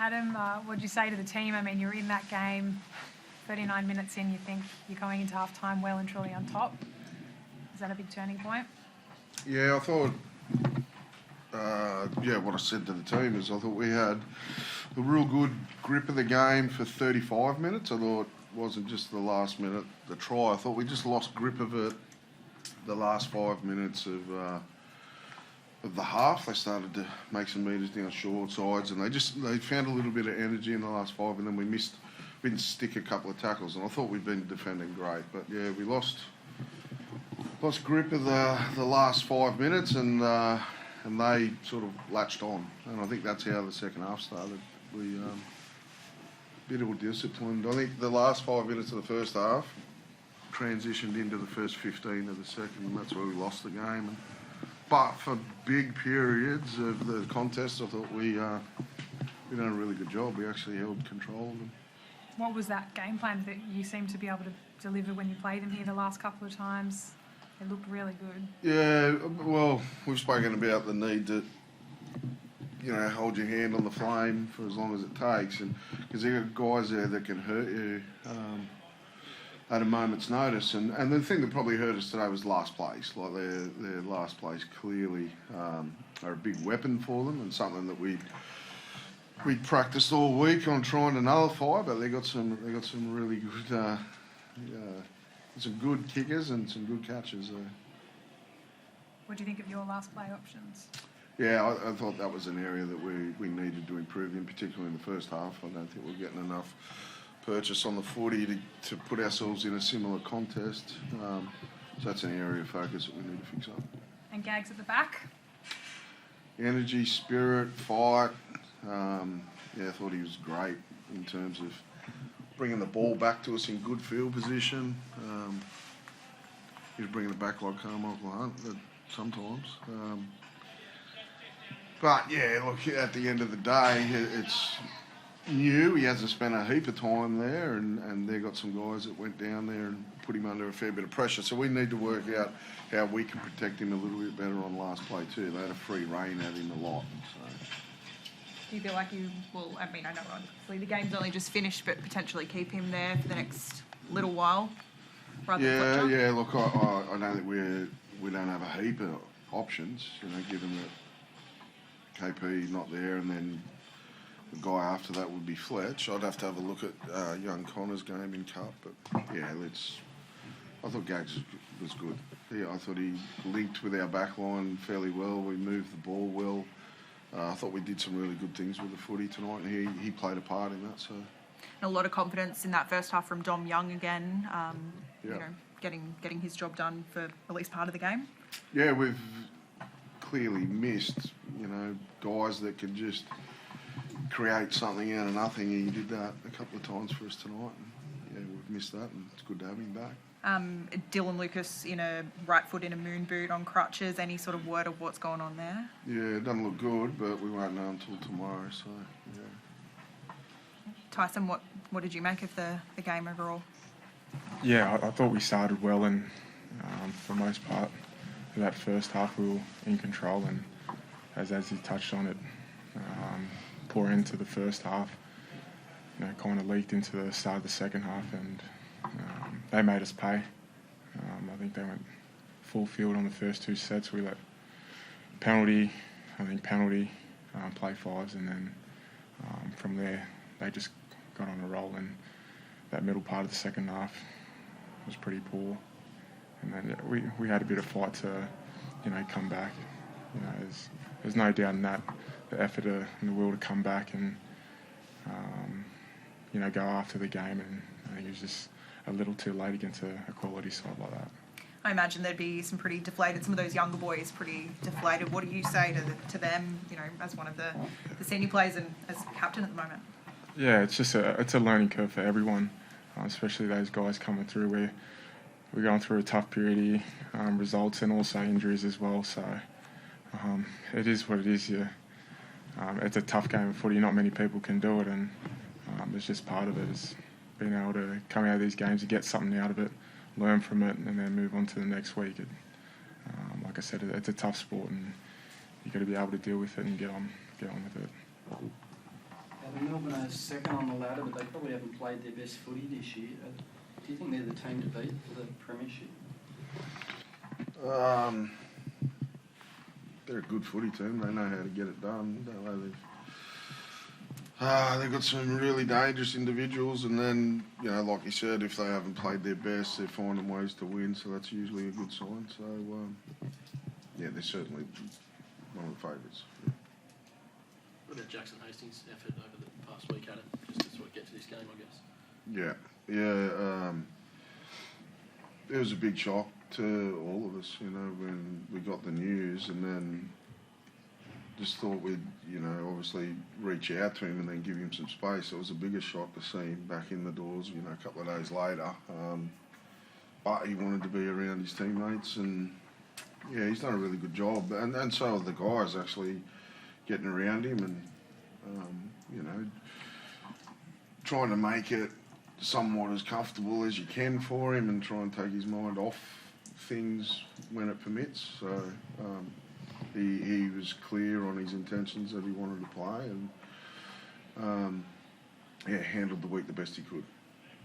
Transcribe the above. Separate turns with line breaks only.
Adam, what did you say to the team? I mean, you're in that game, 39 minutes in, you think you're going into half-time well and truly on top. Is that a big turning point?
Yeah, I thought, what I said to the team is I thought we had a real good grip of the game for 35 minutes. I thought it wasn't just the last minute, the try. I thought we just lost grip of it the last 5 minutes of the half. They started to make some meters down short sides, and they found a little bit of energy in the last five, and then we didn't stick a couple of tackles, and I thought we'd been defending great, but yeah, we lost grip of the last 5 minutes, and they sort of latched on, and I think that's how the second half started. We bit more disciplined. I think the last 5 minutes of the first half transitioned into the first 15 of the second, and that's where we lost the game. But for big periods of the contest, I thought we done a really good job. We actually held control of them.
What was that game plan that you seemed to be able to deliver when you played them here the last couple of times? They looked really good.
Yeah, well, we've spoken about the need to, hold your hand on the flame for as long as it takes, and because there are guys there that can hurt you at a moment's notice. And the thing that probably hurt us today was last place. Like their last place clearly are a big weapon for them, and something that we practiced all week on trying to nullify. But they got some really good. Some good kickers and some good catches there.
What do you think of your last play options?
Yeah, I thought that was an area that we needed to improve in, particularly in the first half. I don't think we're getting enough purchase on the footy to put ourselves in a similar contest. So that's an area of focus that we need to fix up.
And Gags at the back?
Energy, spirit, fight. I thought he was great in terms of bringing the ball back to us in good field position. He was bringing it back like Carmichael Hunt sometimes. But yeah, look, at the end of the day, it's new. He hasn't spent a heap of time there, and they got some guys that went down there and put him under a fair bit of pressure. So we need to work out how we can protect him a little bit better on last play too. They had a free rein at him a lot. So.
Do you feel like you will, I know obviously the game's only just finished, but potentially keep him there for the next little while rather than Fletcher?
Yeah, look, I don't think we don't have a heap of options, given that KP not there, and then the guy after that would be Fletch. I'd have to have a look at young Connor's game in Cup, but yeah, I thought Gags was good. Yeah, I thought he linked with our back line fairly well. We moved the ball well. I thought we did some really good things with the footy tonight, and he played a part in that. So,
and a lot of confidence in that first half from Dom Young again. Getting his job done for at least part of the game.
Yeah, we've clearly missed, guys that can just create something out of nothing. He did that a couple of times for us tonight. And, we've missed that, and it's good to have him back.
Dylan Lucas in a right foot in a moon boot on crutches. Any sort of word of what's going on there?
Yeah, it doesn't look good, but we won't know until tomorrow. So, yeah.
Tyson, what did you make of the game overall?
Yeah, I thought we started well, and for the most part, for that first half we were in control, and as he touched on it, poor end to the first half, kind of leaked into the start of the second half, and they made us pay. I think they went full field on the first two sets. We let penalty, play fives, and then from there they just got on a roll, and that middle part of the second half was pretty poor. And then we had a bit of fight to, come back. There's no doubt in that, the effort in the will to come back and, go after the game, and I think it was just a little too late against a quality side like that.
I imagine there'd be some pretty deflated, some of those younger boys pretty deflated. What do you say to them, as one of the senior players and as captain at the moment?
Yeah, it's just a learning curve for everyone, especially those guys coming through. We're going through a tough period here, results and also injuries as well. So it is what it is. Yeah, it's a tough game of footy. Not many people can do it, and it's just part of it. Is being able to come out of these games and get something out of it, learn from it, and then move on to the next week. Like I said, it's a tough sport, and you've got to be able to deal with it and get on with it.
Melbourne are second on the ladder, but they probably haven't played their best footy this year. Do you think they're the team to beat for the premiership?
They're a good footy team. They know how to get it done, don't they? They've got some really dangerous individuals, and then, you know, like you said, if they haven't played their best, they're finding ways to win, so that's usually a good sign. So, yeah, they're certainly one of the favourites. Yeah.
What about Jackson Hastings' effort over the past week, Adam, just to sort of get to this game, I guess?
Yeah. It was a big shock to all of us, you know, when we got the news, and then just thought we'd, you know, obviously reach out to him and then give him some space. It was a bigger shock to see him back in the doors, you know, a couple of days later. But he wanted to be around his teammates, and yeah, he's done a really good job. And so have the guys actually getting around him and, you know, trying to make it somewhat as comfortable as you can for him and try and take his mind off things when it permits. So he was clear on his intentions that he wanted to play, and yeah, handled the week the best he could.